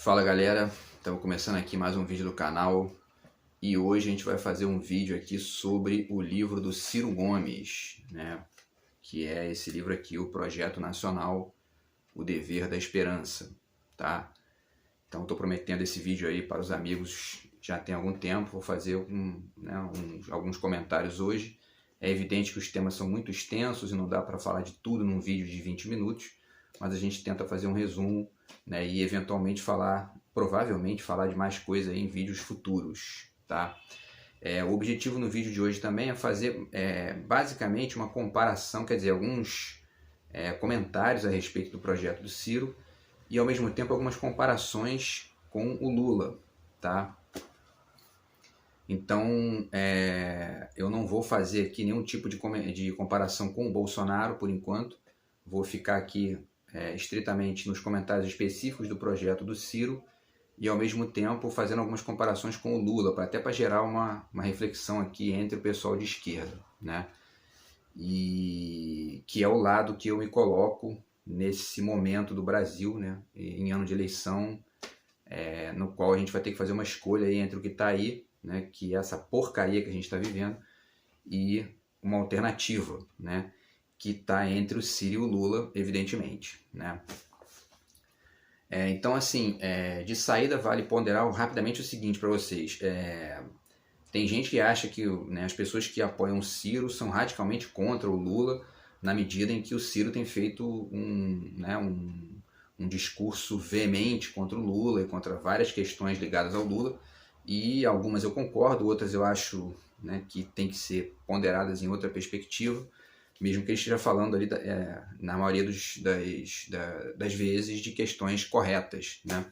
Fala galera, estamos começando aqui mais um vídeo do canal e hoje a gente vai fazer um vídeo aqui sobre o livro do Ciro Gomes, né? Que é esse livro aqui, o Projeto Nacional, O Dever da Esperança, tá? Então estou prometendo esse vídeo aí para os amigos já tem algum tempo, vou fazer alguns comentários hoje. É evidente que os temas são muito extensos e não dá para falar de tudo num vídeo de 20 minutos, mas a gente tenta fazer um resumo, né, e eventualmente provavelmente falar de mais coisa aí em vídeos futuros, tá? O objetivo no vídeo de hoje também é fazer basicamente uma comparação, quer dizer, alguns comentários a respeito do projeto do Ciro e ao mesmo tempo algumas comparações com o Lula, tá? Então, eu não vou fazer aqui nenhum tipo de comparação com o Bolsonaro por enquanto, vou ficar aqui estritamente nos comentários específicos do projeto do Ciro e ao mesmo tempo fazendo algumas comparações com o Lula, até para gerar uma reflexão aqui entre o pessoal de esquerda, né? E que é o lado que eu me coloco nesse momento do Brasil, né? Em ano de eleição, no qual a gente vai ter que fazer uma escolha aí entre o que está aí, né? Que é essa porcaria que a gente está vivendo, e uma alternativa, né? Que está entre o Ciro e o Lula, evidentemente, né? Então, assim, de saída vale ponderar rapidamente o seguinte para vocês. Tem gente que acha que as pessoas que apoiam o Ciro são radicalmente contra o Lula, na medida em que o Ciro tem feito um discurso veemente contra o Lula e contra várias questões ligadas ao Lula, e algumas eu concordo, outras eu acho, né, que tem que ser ponderadas em outra perspectiva, mesmo que ele esteja falando ali, na maioria das vezes, de questões corretas, né?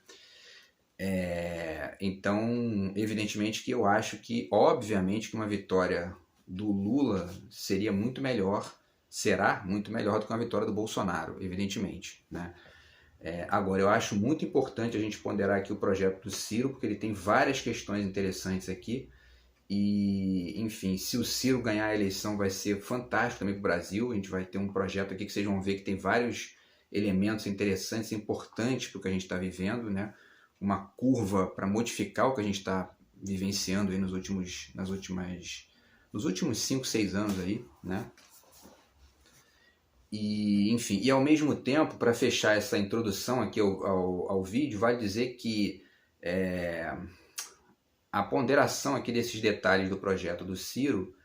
Então, evidentemente que eu acho que, obviamente, que uma vitória do Lula será muito melhor do que uma vitória do Bolsonaro, evidentemente, né? Agora, eu acho muito importante a gente ponderar aqui o projeto do Ciro, porque ele tem várias questões interessantes aqui. E, enfim, se o Ciro ganhar a eleição vai ser fantástico também para o Brasil. A gente vai ter um projeto aqui que vocês vão ver que tem vários elementos interessantes e importantes para o que a gente está vivendo, né? Uma curva para modificar o que a gente está vivenciando aí nos últimos 5, 6 anos aí, né? E, enfim, e ao mesmo tempo, para fechar essa introdução aqui ao vídeo, vale dizer que a ponderação aqui desses detalhes do projeto do Ciro,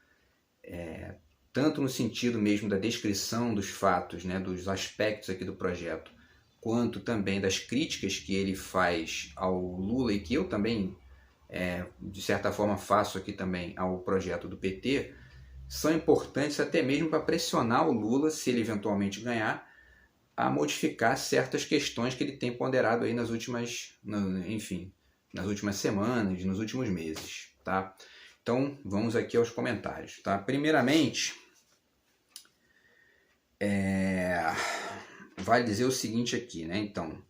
tanto no sentido mesmo da descrição dos fatos, né, dos aspectos aqui do projeto, quanto também das críticas que ele faz ao Lula e que eu também, de certa forma, faço aqui também ao projeto do PT, são importantes até mesmo para pressionar o Lula, se ele eventualmente ganhar, a modificar certas questões que ele tem ponderado aí nas últimas semanas, nos últimos meses, tá? Então, vamos aqui aos comentários, tá? Primeiramente, vale dizer o seguinte aqui, né? Então,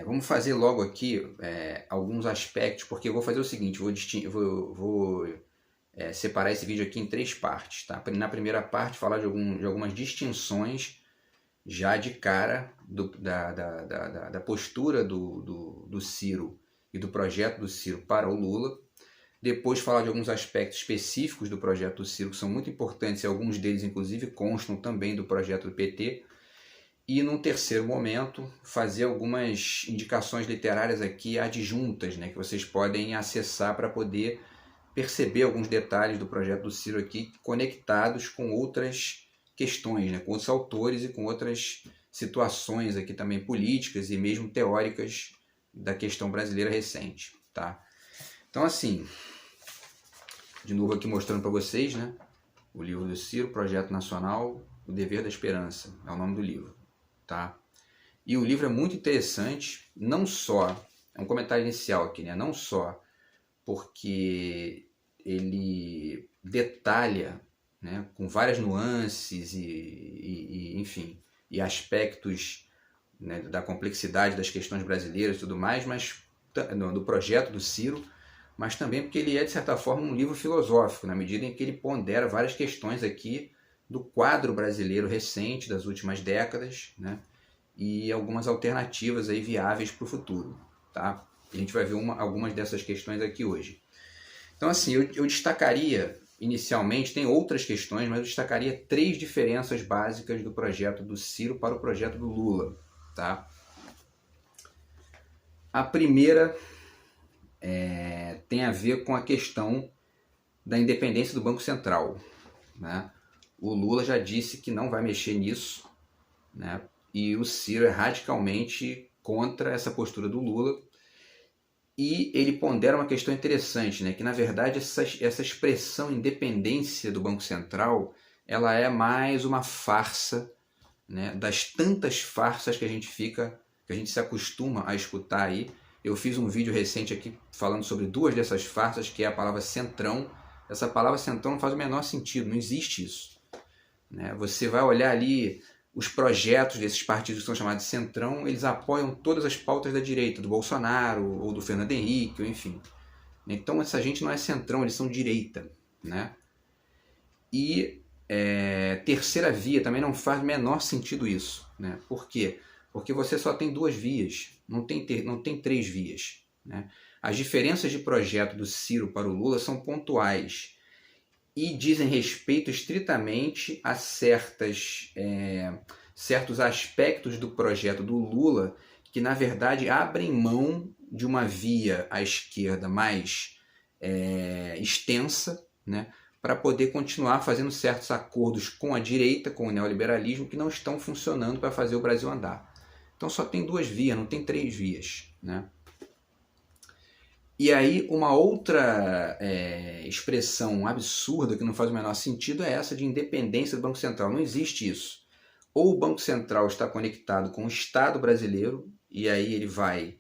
vamos fazer logo aqui alguns aspectos, porque eu vou fazer o seguinte, vou separar esse vídeo aqui em 3 partes, tá? Na primeira parte, falar de algumas distinções já de cara da postura do Ciro e do projeto do Ciro para o Lula. Depois falar de alguns aspectos específicos do projeto do Ciro que são muito importantes e alguns deles inclusive constam também do projeto do PT. E num terceiro momento fazer algumas indicações literárias aqui adjuntas, né, que vocês podem acessar para poder perceber alguns detalhes do projeto do Ciro aqui conectados com outras questões, né, com outros autores e com outras situações aqui também políticas e mesmo teóricas da questão brasileira recente, tá? Então, assim, de novo aqui mostrando para vocês, né, o livro do Ciro, Projeto Nacional, O Dever da Esperança, é o nome do livro, tá? E o livro é muito interessante, não só, é um comentário inicial aqui, né, não só porque ele detalha, né, com várias nuances enfim, e aspectos, né, da complexidade das questões brasileiras e tudo mais, mas do projeto do Ciro, mas também porque ele é, de certa forma, um livro filosófico, na medida em que ele pondera várias questões aqui do quadro brasileiro recente, das últimas décadas, né, e algumas alternativas aí viáveis para o futuro, tá? A gente vai ver algumas dessas questões aqui hoje. Então, assim, eu destacaria, inicialmente, tem outras questões, mas eu destacaria 3 diferenças básicas do projeto do Ciro para o projeto do Lula, tá? A primeira tem a ver com a questão da independência do Banco Central, né? O Lula já disse que não vai mexer nisso, né? E o Ciro é radicalmente contra essa postura do Lula. E ele pondera uma questão interessante, né? Que na verdade essa expressão independência do Banco Central, ela é mais uma farsa, né? Das tantas farsas que a gente se acostuma a escutar aí. Eu fiz um vídeo recente aqui falando sobre 2 dessas farsas, que é a palavra centrão. Essa palavra centrão não faz o menor sentido, não existe isso, né? Você vai olhar ali os projetos desses partidos que são chamados de centrão, eles apoiam todas as pautas da direita, do Bolsonaro ou do Fernando Henrique, ou enfim. Então essa gente não é centrão, eles são direita, né? E terceira via também não faz o menor sentido isso, né? Por quê? Porque você só tem 2 vias, não tem 3 vias, né? As diferenças de projeto do Ciro para o Lula são pontuais e dizem respeito estritamente a certos aspectos do projeto do Lula que, na verdade, abrem mão de uma via à esquerda mais extensa, né, para poder continuar fazendo certos acordos com a direita, com o neoliberalismo, que não estão funcionando para fazer o Brasil andar. Então só tem 2 vias, não tem 3 vias, né? E aí uma outra expressão absurda que não faz o menor sentido é essa de independência do Banco Central. Não existe isso. Ou o Banco Central está conectado com o Estado brasileiro, e aí ele vai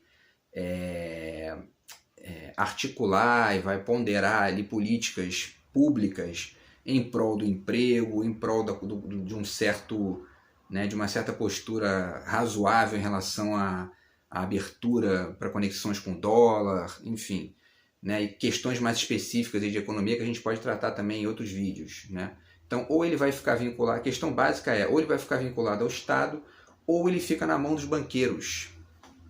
articular e vai ponderar ali políticas públicas em prol do emprego, em prol de um certo, né, de uma certa postura razoável em relação a abertura para conexões com dólar, enfim, né, e questões mais específicas de economia que a gente pode tratar também em outros vídeos, né? Então, ou ele vai ficar vinculado, a questão básica é, ou ele vai ficar vinculado ao Estado, ou ele fica na mão dos banqueiros,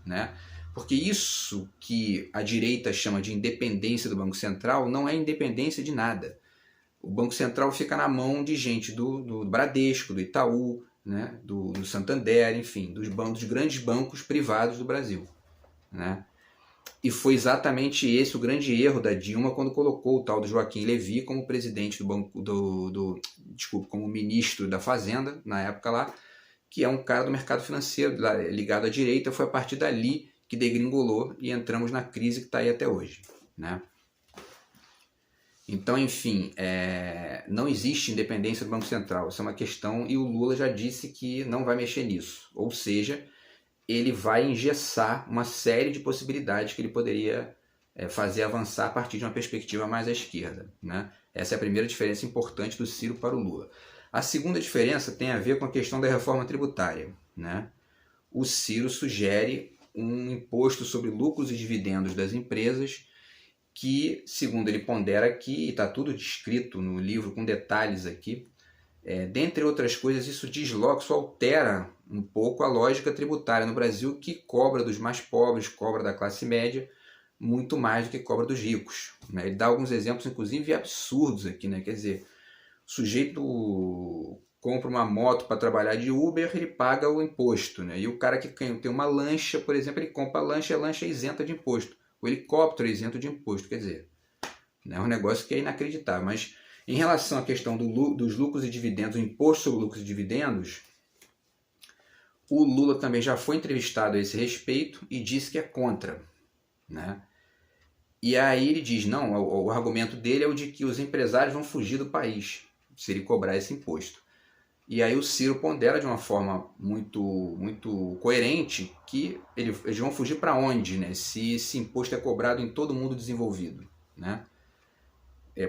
né? Porque isso que a direita chama de independência do Banco Central não é independência de nada. O Banco Central fica na mão de gente do Bradesco, do Itaú, né, do Santander, enfim, dos grandes bancos privados do Brasil, né? E foi exatamente esse o grande erro da Dilma quando colocou o tal do Joaquim Levy como presidente do banco, como ministro da Fazenda na época lá, que é um cara do mercado financeiro ligado à direita. Foi a partir dali que degringolou e entramos na crise que está aí até hoje, né? Então, enfim, não existe independência do Banco Central. Isso é uma questão e o Lula já disse que não vai mexer nisso. Ou seja, ele vai engessar uma série de possibilidades que ele poderia fazer avançar a partir de uma perspectiva mais à esquerda, né? Essa é a primeira diferença importante do Ciro para o Lula. A segunda diferença tem a ver com a questão da reforma tributária, né? O Ciro sugere um imposto sobre lucros e dividendos das empresas que, segundo ele pondera aqui, e está tudo descrito no livro com detalhes aqui, dentre outras coisas, isso desloca, isso altera um pouco a lógica tributária no Brasil, que cobra dos mais pobres, cobra da classe média, muito mais do que cobra dos ricos, né? Ele dá alguns exemplos, inclusive, absurdos aqui, né? Quer dizer, o sujeito compra uma moto para trabalhar de Uber, ele paga o imposto, né? E o cara que tem uma lancha, por exemplo, ele compra a lancha é isenta de imposto. O helicóptero é isento de imposto, quer dizer, é um negócio que é inacreditável. Mas em relação à questão dos lucros e dividendos, o imposto sobre lucros e dividendos, o Lula também já foi entrevistado a esse respeito e disse que é contra, né? E aí ele diz, não, o argumento dele é o de que os empresários vão fugir do país se ele cobrar esse imposto. E aí o Ciro pondera de uma forma muito, muito coerente que eles vão fugir para onde, né? Se esse imposto é cobrado em todo mundo desenvolvido, né?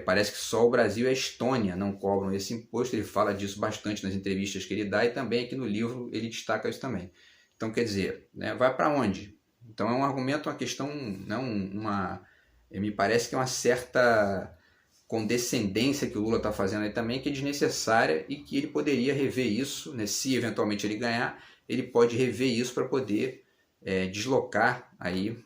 Parece que só o Brasil e a Estônia não cobram esse imposto. Ele fala disso bastante nas entrevistas que ele dá e também aqui no livro ele destaca isso também. Então, quer dizer, né, vai para onde? Então é um argumento, uma questão, não me parece que é uma certa condescendência que o Lula está fazendo aí também, que é desnecessária e que ele poderia rever isso, né? Se eventualmente ele ganhar, ele pode rever isso para poder deslocar aí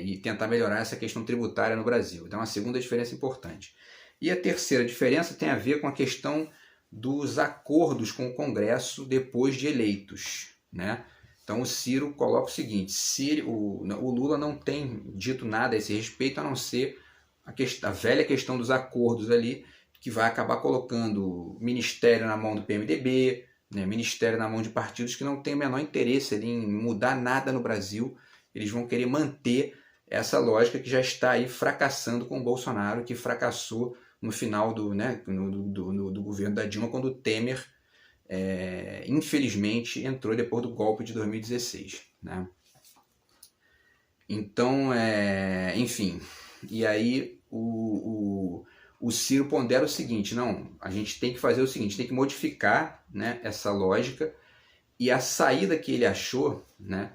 e tentar melhorar essa questão tributária no Brasil. Então, a segunda diferença importante. E a terceira diferença tem a ver com a questão dos acordos com o Congresso depois de eleitos, né? Então o Ciro coloca o seguinte: o Lula não tem dito nada a esse respeito, a não ser a velha questão dos acordos ali, que vai acabar colocando ministério na mão do PMDB, né, ministério na mão de partidos que não têm o menor interesse ali em mudar nada no Brasil. Eles vão querer manter essa lógica que já está aí fracassando com o Bolsonaro, que fracassou no final do governo da Dilma, quando o Temer, infelizmente, entrou depois do golpe de 2016. Né? Então, enfim, e aí o Ciro pondera o seguinte: não, a gente tem que fazer o seguinte, tem que modificar, né, essa lógica, e a saída que ele achou, né,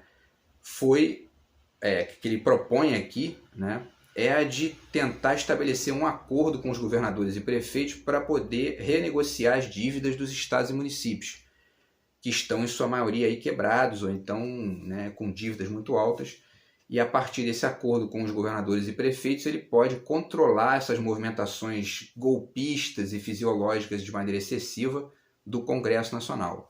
que ele propõe aqui, né, é a de tentar estabelecer um acordo com os governadores e prefeitos para poder renegociar as dívidas dos estados e municípios, que estão em sua maioria aí quebrados, ou então, né, com dívidas muito altas. E a partir desse acordo com os governadores e prefeitos, ele pode controlar essas movimentações golpistas e fisiológicas de maneira excessiva do Congresso Nacional.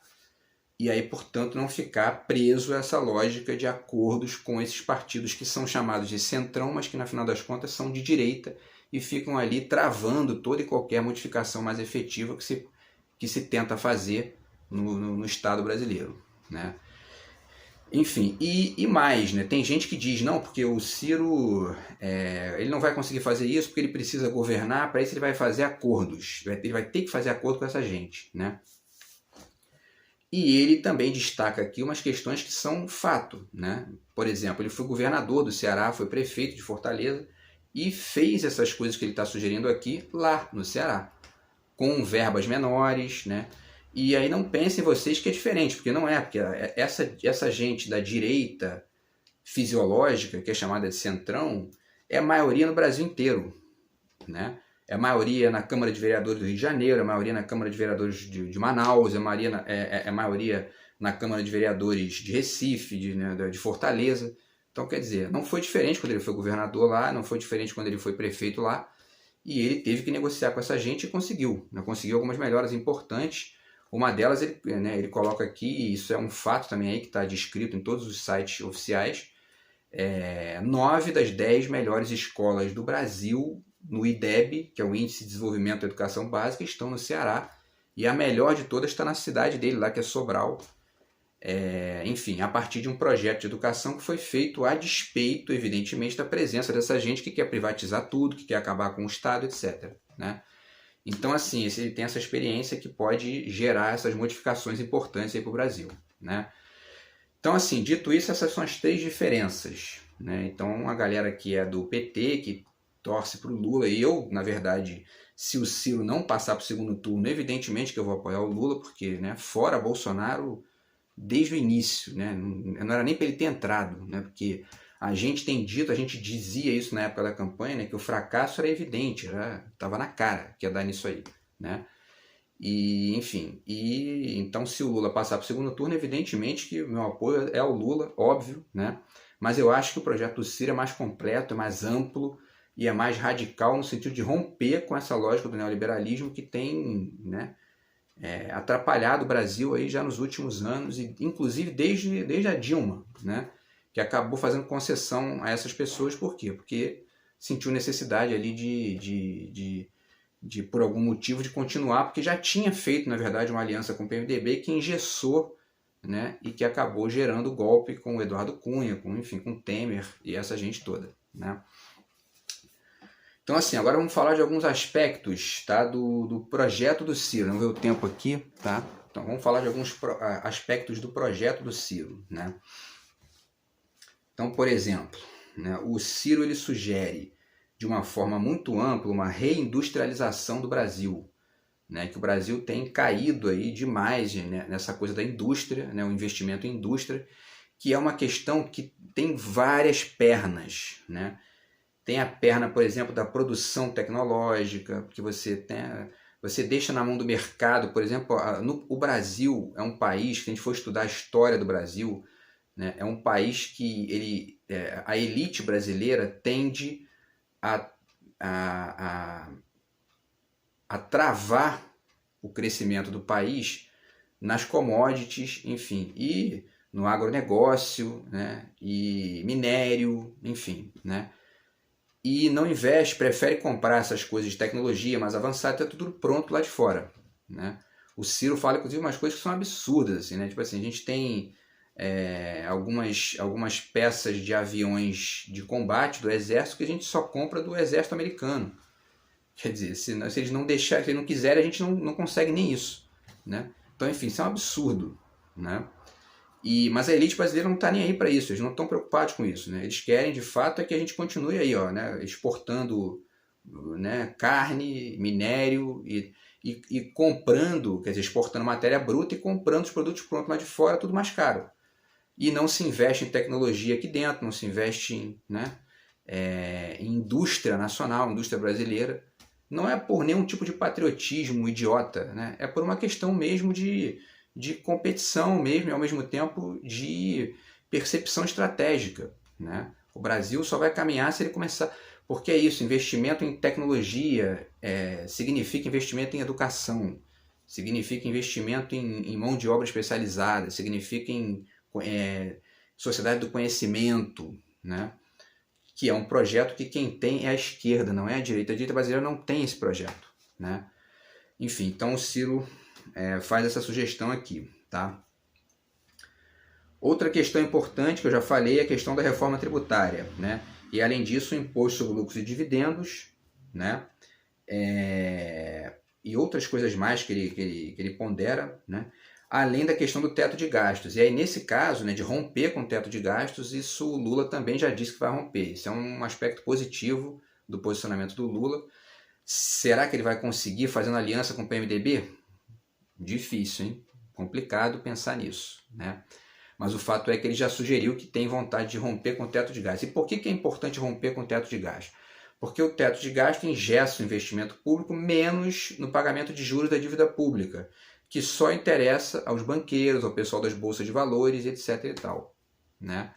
E aí, portanto, não ficar preso a essa lógica de acordos com esses partidos que são chamados de centrão, mas que, na final das contas, são de direita e ficam ali travando toda e qualquer modificação mais efetiva que se tenta fazer no Estado brasileiro, né? Enfim, e mais, né? Tem gente que diz, não, porque o Ciro ele não vai conseguir fazer isso porque ele precisa governar, para isso ele vai fazer acordos, ele vai ter que fazer acordo com essa gente, né? E ele também destaca aqui umas questões que são fato, né? Por exemplo, ele foi governador do Ceará, foi prefeito de Fortaleza e fez essas coisas que ele está sugerindo aqui lá no Ceará, com verbas menores, né? E aí não pensem vocês que é diferente, porque não é, porque essa gente da direita fisiológica, que é chamada de centrão, é a maioria no Brasil inteiro, né? É a maioria na Câmara de Vereadores do Rio de Janeiro, é a maioria na Câmara de Vereadores de Manaus, é a maioria na Câmara de Vereadores de Recife, de Fortaleza. Então, quer dizer, não foi diferente quando ele foi governador lá, não foi diferente quando ele foi prefeito lá, e ele teve que negociar com essa gente e conseguiu. Né? Conseguiu algumas melhoras importantes. Uma delas, ele coloca aqui, e isso é um fato também aí que está descrito em todos os sites oficiais, 9 das 10 melhores escolas do Brasil no IDEB, que é o Índice de Desenvolvimento da Educação Básica, estão no Ceará, e a melhor de todas está na cidade dele, lá que é Sobral, enfim, a partir de um projeto de educação que foi feito a despeito, evidentemente, da presença dessa gente que quer privatizar tudo, que quer acabar com o Estado, etc. Né? Então, assim, ele tem essa experiência que pode gerar essas modificações importantes aí para o Brasil. Né? Então, assim, dito isso, essas são as 3 diferenças. Né? Então, a galera que é do PT, que torce para o Lula, e eu, na verdade, se o Ciro não passar para o segundo turno, evidentemente que eu vou apoiar o Lula, porque, né, fora Bolsonaro, desde o início, né, não era nem para ele ter entrado, né, porque a gente tem dito, a gente dizia isso na época da campanha, né, que o fracasso era evidente, estava na cara que ia dar nisso aí, né? E, enfim, então se o Lula passar para o segundo turno, evidentemente que o meu apoio é ao Lula, óbvio, né? Mas eu acho que o projeto do Ciro é mais completo, é mais amplo e é mais radical no sentido de romper com essa lógica do neoliberalismo que tem, né, atrapalhado o Brasil aí já nos últimos anos, e inclusive desde a Dilma, né, que acabou fazendo concessão a essas pessoas. Por quê? Porque sentiu necessidade ali de por algum motivo, de continuar, porque já tinha feito, na verdade, uma aliança com o PMDB que engessou, né, e que acabou gerando o golpe com o Eduardo Cunha, com o Temer e essa gente toda. Né? Então, assim, agora vamos falar de alguns aspectos, tá, do projeto do Ciro. Vamos ver o tempo aqui, tá? Então, vamos falar de alguns aspectos do projeto do Ciro, né? Então, por exemplo, né, o Ciro ele sugere, de uma forma muito ampla, uma reindustrialização do Brasil, né? Que o Brasil tem caído aí demais, né, nessa coisa da indústria, né, o investimento em indústria, que é uma questão que tem várias pernas, né? Tem a perna, por exemplo, da produção tecnológica, que você deixa na mão do mercado. Por exemplo, o Brasil é um país, que a gente for estudar a história do Brasil, né, é um país que a elite brasileira tende a, a, a travar o crescimento do país nas commodities, enfim, e no agronegócio, né, e minério, enfim, né, e não investe, prefere comprar essas coisas de tecnologia mais avançada, tá tudo pronto lá de fora, né. O Ciro fala, inclusive, umas coisas que são absurdas, assim, né, tipo assim, a gente tem algumas peças de aviões de combate do exército que a gente só compra do exército americano. Quer dizer, se eles não deixarem, se eles não quiserem, a gente não consegue nem isso, né? Então, enfim, isso é um absurdo, né? Mas a elite brasileira não está nem aí para isso, eles não estão preocupados com isso, né? Eles querem, de fato, é que a gente continue aí, ó, né? Exportando, né, carne, minério e comprando, quer dizer, exportando matéria bruta e comprando os produtos prontos lá de fora, tudo mais caro. E não se investe em tecnologia aqui dentro, não se investe em, né, em indústria nacional, indústria brasileira. Não é por nenhum tipo de patriotismo idiota, né? É por uma questão mesmo de competição mesmo e ao mesmo tempo de percepção estratégica, né? O Brasil só vai caminhar se ele começar... Porque é isso, investimento em tecnologia significa investimento em educação, significa investimento em mão de obra especializada, significa em sociedade do conhecimento, né? Que é um projeto que quem tem é a esquerda, não é a direita. A direita brasileira não tem esse projeto, né? Enfim, então o Ciro faz essa sugestão aqui, tá? Outra questão importante que eu já falei é a questão da reforma tributária, né? E além disso, o imposto sobre lucros e dividendos, né? E outras coisas mais que ele pondera, né? Além da questão do teto de gastos. E aí, nesse caso, né, de romper com o teto de gastos, isso o Lula também já disse que vai romper. Isso é um aspecto positivo do posicionamento do Lula. Será que ele vai conseguir fazendo aliança com o PMDB? Difícil, hein? Complicado pensar nisso, né? Mas o fato é que ele já sugeriu que tem vontade de romper com o teto de gastos. E por que é importante romper com o teto de gastos? Porque o teto de gastos engessa o investimento público menos no pagamento de juros da dívida pública, que só interessa aos banqueiros, ao pessoal das bolsas de valores, etc. e tal, né?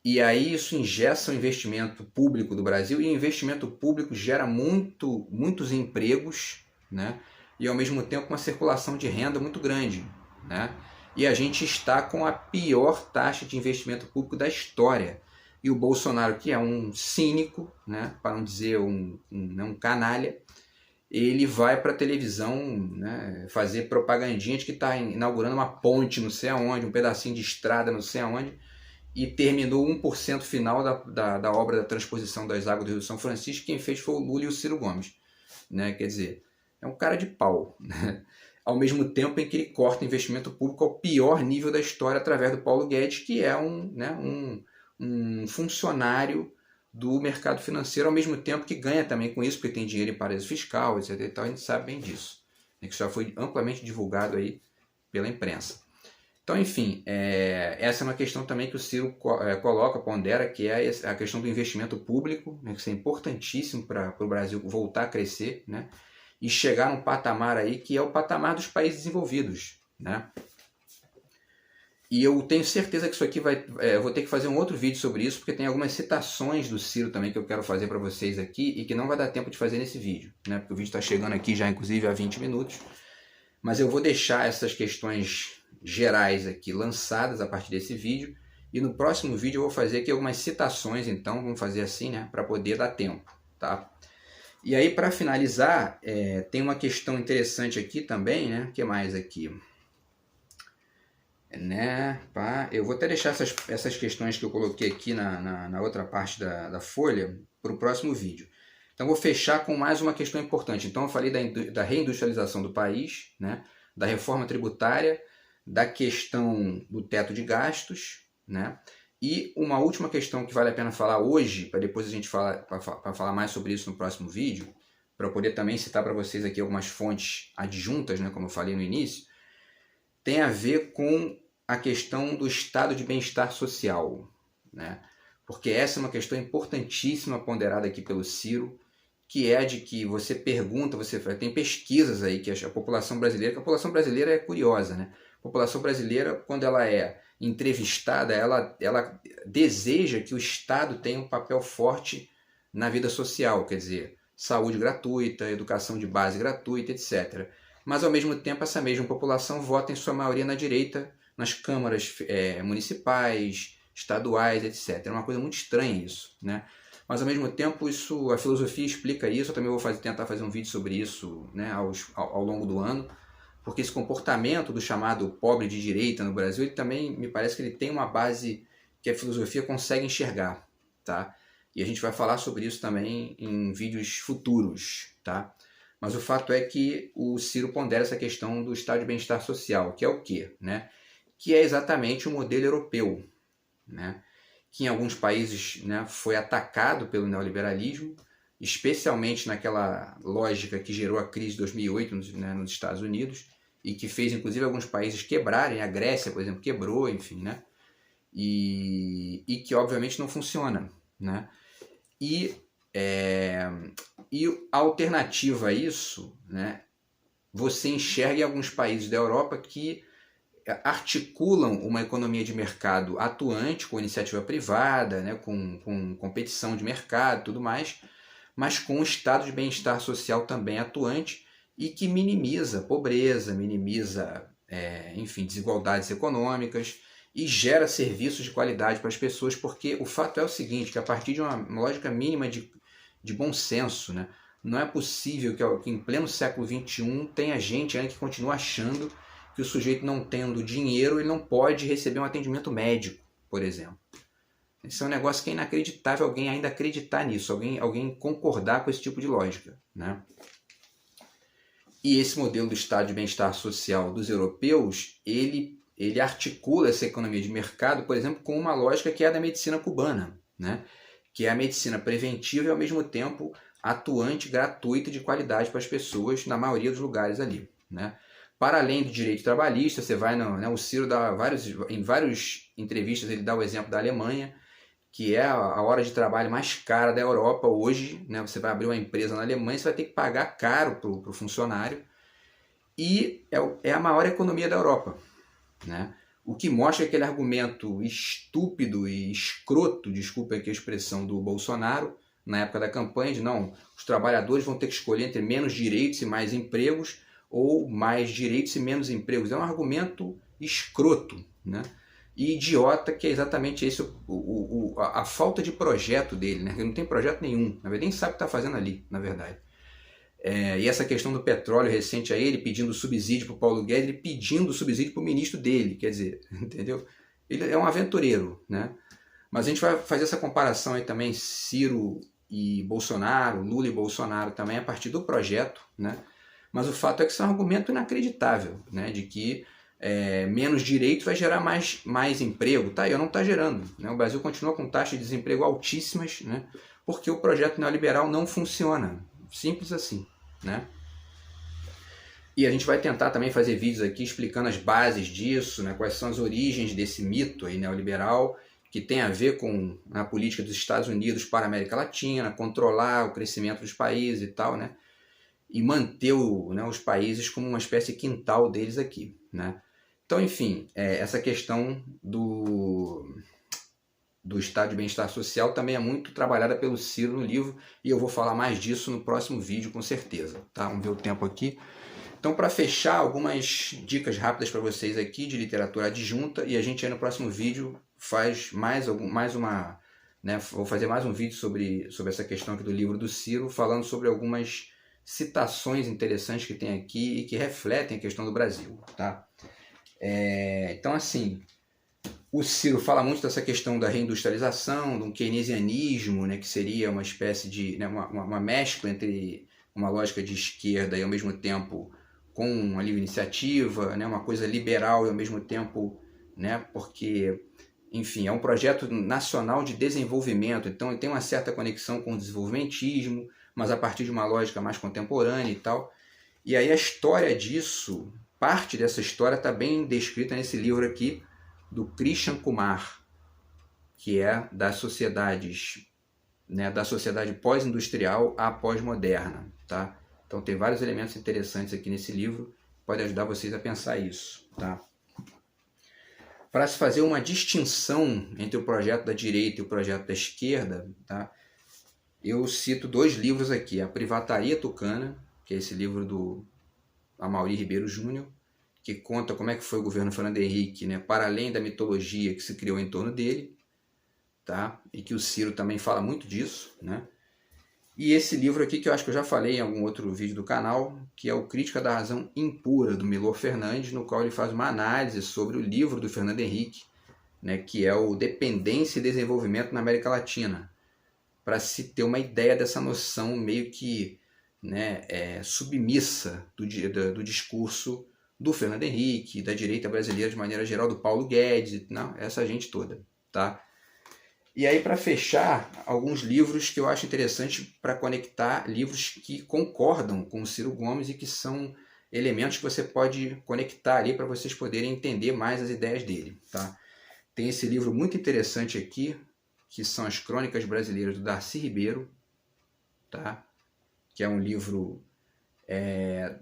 E aí isso engessa o investimento público do Brasil, e o investimento público gera muitos empregos, né? E ao mesmo tempo uma circulação de renda muito grande, né? E a gente está com a pior taxa de investimento público da história. E o Bolsonaro, que é um cínico, né? Para não dizer um canalha, ele vai para a televisão, né, fazer propagandinha de que está inaugurando uma ponte não sei aonde, um pedacinho de estrada não sei aonde, e terminou 1% final da obra da transposição das águas do Rio São Francisco. Quem fez foi o Lula e o Ciro Gomes, né? Quer dizer, é um cara de pau, né? Ao mesmo tempo em que ele corta investimento público ao pior nível da história através do Paulo Guedes, que é um funcionário do mercado financeiro, ao mesmo tempo que ganha também com isso, porque tem dinheiro em paraíso fiscal, etc. e tal, a gente sabe bem disso, né, que já foi amplamente divulgado aí pela imprensa. Então, enfim, essa é uma questão também que o Ciro coloca, pondera, que é a questão do investimento público, né, que isso é importantíssimo para o Brasil voltar a crescer, né, e chegar num patamar aí que é o patamar dos países desenvolvidos, né. E eu tenho certeza que isso aqui eu vou ter que fazer um outro vídeo sobre isso, porque tem algumas citações do Ciro também que eu quero fazer para vocês aqui e que não vai dar tempo de fazer nesse vídeo, né? Porque o vídeo está chegando aqui já, inclusive, há 20 minutos. Mas eu vou deixar essas questões gerais aqui lançadas a partir desse vídeo. E no próximo vídeo eu vou fazer aqui algumas citações, então, vamos fazer assim, né? Para poder dar tempo, tá? E aí, para finalizar, tem uma questão interessante aqui também, né? O que mais aqui? Né? Eu vou até deixar essas questões que eu coloquei aqui na outra parte da folha para o próximo vídeo. Então vou fechar com mais uma questão importante. Então eu falei da reindustrialização do país, né? Da reforma tributária, da questão do teto de gastos, né? E uma última questão que vale a pena falar hoje, para depois a gente falar mais sobre isso no próximo vídeo, para eu poder também citar para vocês aqui algumas fontes adjuntas, né? Como eu falei no início, tem a ver com a questão do estado de bem-estar social, né? Porque essa é uma questão importantíssima ponderada aqui pelo Ciro, que é de que você pergunta, tem pesquisas aí que a população brasileira é curiosa, né? A população brasileira, quando ela é entrevistada, ela deseja que o Estado tenha um papel forte na vida social, quer dizer, saúde gratuita, educação de base gratuita, etc. Mas, ao mesmo tempo, essa mesma população vota em sua maioria na direita, nas câmaras municipais, estaduais, etc. É uma coisa muito estranha isso, né? Mas, ao mesmo tempo, a filosofia explica isso. Eu também vou tentar fazer um vídeo sobre isso, né, ao longo do ano, porque esse comportamento do chamado pobre de direita no Brasil, ele também me parece que ele tem uma base que a filosofia consegue enxergar, tá? E a gente vai falar sobre isso também em vídeos futuros, tá? Mas o fato é que o Ciro pondera essa questão do estado de bem-estar social, que é o quê, né? Que é exatamente o modelo europeu, né? Que em alguns países, né, foi atacado pelo neoliberalismo, especialmente naquela lógica que gerou a crise de 2008 nos Estados Unidos, e que fez inclusive alguns países quebrarem. A Grécia, por exemplo, quebrou, enfim, né? E que obviamente não funciona, né? E a alternativa a isso, né, você enxerga em alguns países da Europa que articulam uma economia de mercado atuante, com iniciativa privada, né, com competição de mercado e tudo mais, mas com um estado de bem-estar social também atuante e que minimiza a pobreza, minimiza, enfim, desigualdades econômicas e gera serviços de qualidade para as pessoas, porque o fato é o seguinte, que a partir de uma lógica mínima de bom senso, né, não é possível que em pleno século XXI tenha gente ainda que continue achando que o sujeito, não tendo dinheiro, ele não pode receber um atendimento médico, por exemplo. Isso é um negócio que é inacreditável alguém ainda acreditar nisso, alguém concordar com esse tipo de lógica, né? E esse modelo do estado de bem-estar social dos europeus, ele articula essa economia de mercado, por exemplo, com uma lógica que é a da medicina cubana, né? Que é a medicina preventiva e, ao mesmo tempo, atuante, gratuita e de qualidade para as pessoas, na maioria dos lugares ali, né? Para além do direito trabalhista, você vai o Ciro dá em várias entrevistas, ele dá o exemplo da Alemanha, que é a hora de trabalho mais cara da Europa hoje, né? Você vai abrir uma empresa na Alemanha, você vai ter que pagar caro para o funcionário, e é a maior economia da Europa, né? O que mostra aquele argumento estúpido e escroto, desculpa aqui a expressão, do Bolsonaro, na época da campanha, de não, os trabalhadores vão ter que escolher entre menos direitos e mais empregos, ou mais direitos e menos empregos. É um argumento escroto, né? E idiota, que é exatamente esse a falta de projeto dele, né? Ele não tem projeto nenhum, na verdade nem sabe o que está fazendo ali, na verdade. E essa questão do petróleo recente a ele, pedindo subsídio para o Paulo Guedes, ele pedindo subsídio para o ministro dele, quer dizer, entendeu? Ele é um aventureiro, né? Mas a gente vai fazer essa comparação aí também, Ciro e Bolsonaro, Lula e Bolsonaro também, a partir do projeto, né? Mas o fato é que isso é um argumento inacreditável, né? De que menos direito vai gerar mais emprego. Tá aí, não está gerando, né? O Brasil continua com taxas de desemprego altíssimas, né? Porque o projeto neoliberal não funciona. Simples assim, né? E a gente vai tentar também fazer vídeos aqui explicando as bases disso, né? Quais são as origens desse mito aí neoliberal, que tem a ver com a política dos Estados Unidos para a América Latina, controlar o crescimento dos países e tal, né? E manter os países como uma espécie de quintal deles aqui, né? Então, enfim, essa questão do estado de bem-estar social também é muito trabalhada pelo Ciro no livro, e eu vou falar mais disso no próximo vídeo, com certeza, tá? Vamos ver o tempo aqui. Então, para fechar, algumas dicas rápidas para vocês aqui de literatura adjunta, e a gente aí no próximo vídeo faz mais uma, né? Vou fazer mais um vídeo sobre essa questão aqui do livro do Ciro, falando sobre algumas citações interessantes que tem aqui e que refletem a questão do Brasil, tá? Então, assim, o Ciro fala muito dessa questão da reindustrialização, de um keynesianismo, né, que seria uma espécie de, né, uma mescla entre uma lógica de esquerda e, ao mesmo tempo, com uma livre iniciativa, né, uma coisa liberal e, ao mesmo tempo, né, porque, enfim, é um projeto nacional de desenvolvimento, então ele tem uma certa conexão com o desenvolvimentismo, mas a partir de uma lógica mais contemporânea e tal. E aí a história disso, parte dessa história está bem descrita nesse livro aqui, do Christian Kumar, que é das sociedades, né, da sociedade pós-industrial à pós-moderna, tá? Então tem vários elementos interessantes aqui nesse livro, pode ajudar vocês a pensar isso, tá? para se fazer uma distinção entre o projeto da direita e o projeto da esquerda, tá? Eu cito 2 livros aqui, A Privataria Tucana, que é esse livro do Amaury Ribeiro Júnior, que conta como é que foi o governo Fernando Henrique, né, para além da mitologia que se criou em torno dele, tá? E que o Ciro também fala muito disso, né? E esse livro aqui, que eu acho que eu já falei em algum outro vídeo do canal, que é o Crítica da Razão Impura, do Milor Fernandes, no qual ele faz uma análise sobre o livro do Fernando Henrique, né, que é o Dependência e Desenvolvimento na América Latina, para se ter uma ideia dessa noção meio que, né, submissa do discurso do Fernando Henrique, da direita brasileira de maneira geral, do Paulo Guedes, não, essa gente toda, tá? E aí, para fechar, alguns livros que eu acho interessante para conectar, livros que concordam com o Ciro Gomes e que são elementos que você pode conectar ali para vocês poderem entender mais as ideias dele, tá? Tem esse livro muito interessante aqui, que são as Crônicas Brasileiras do Darcy Ribeiro, tá? Que é um livro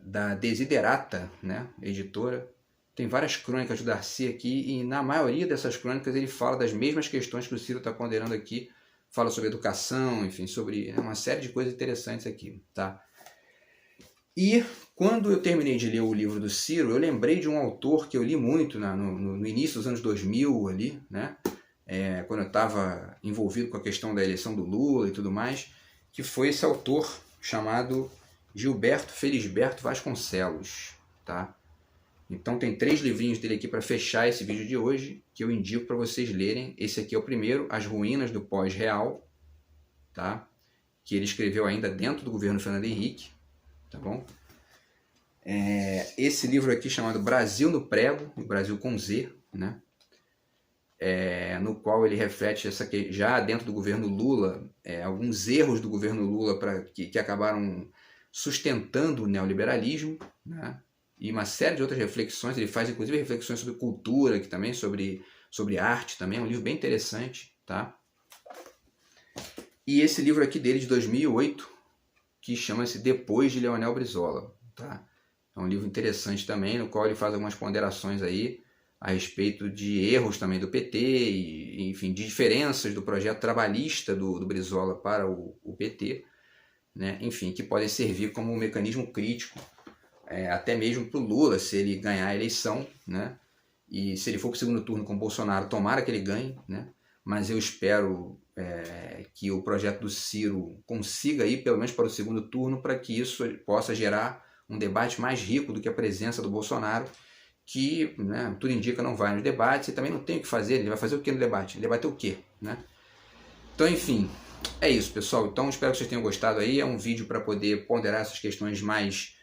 da Desiderata, né? Editora. Tem várias crônicas do Darcy aqui e na maioria dessas crônicas ele fala das mesmas questões que o Ciro está ponderando aqui. Fala sobre educação, enfim, sobre uma série de coisas interessantes aqui, tá? E quando eu terminei de ler o livro do Ciro, eu lembrei de um autor que eu li muito no início dos anos 2000 ali, né? Quando eu estava envolvido com a questão da eleição do Lula e tudo mais, que foi esse autor chamado Gilberto Felisberto Vasconcelos, tá? Então tem 3 livrinhos dele aqui para fechar esse vídeo de hoje, que eu indico para vocês lerem. Esse aqui é o primeiro, As Ruínas do Pós-Real, tá? Que ele escreveu ainda dentro do governo Fernando Henrique, tá bom? Esse livro aqui chamado Brasil no Prego, o Brasil com Z, né? No qual ele reflete já dentro do governo Lula, alguns erros do governo Lula que acabaram sustentando o neoliberalismo, né? E uma série de outras reflexões. Ele faz inclusive reflexões sobre cultura, aqui também, sobre arte também. É um livro bem interessante, tá? E esse livro aqui dele de 2008, que chama-se Depois de Leonel Brizola, tá? É um livro interessante também, no qual ele faz algumas ponderações aí a respeito de erros também do PT, e, enfim, de diferenças do projeto trabalhista do Brizola para o PT, né? Enfim, que podem servir como um mecanismo crítico, até mesmo para o Lula, se ele ganhar a eleição, né? E se ele for para o segundo turno com o Bolsonaro, tomara que ele ganhe, né? Mas eu espero que o projeto do Ciro consiga ir pelo menos para o segundo turno, para que isso possa gerar um debate mais rico do que a presença do Bolsonaro, que, né, tudo indica, não vai nos debates e também não tem o que fazer. Ele vai fazer o que no debate? Ele debater o quê, né? Então, enfim, é isso, pessoal. Então, espero que vocês tenham gostado aí. É um vídeo para poder ponderar essas questões mais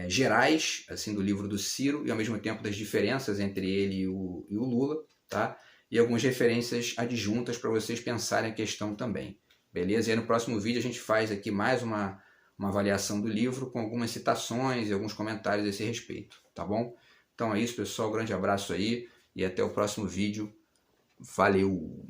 gerais, assim, do livro do Ciro, e ao mesmo tempo das diferenças entre ele e o Lula, tá? E algumas referências adjuntas para vocês pensarem a questão também, beleza? E aí no próximo vídeo a gente faz aqui mais uma avaliação do livro com algumas citações e alguns comentários a esse respeito, tá bom? Então é isso, pessoal, grande abraço aí e até o próximo vídeo. Valeu!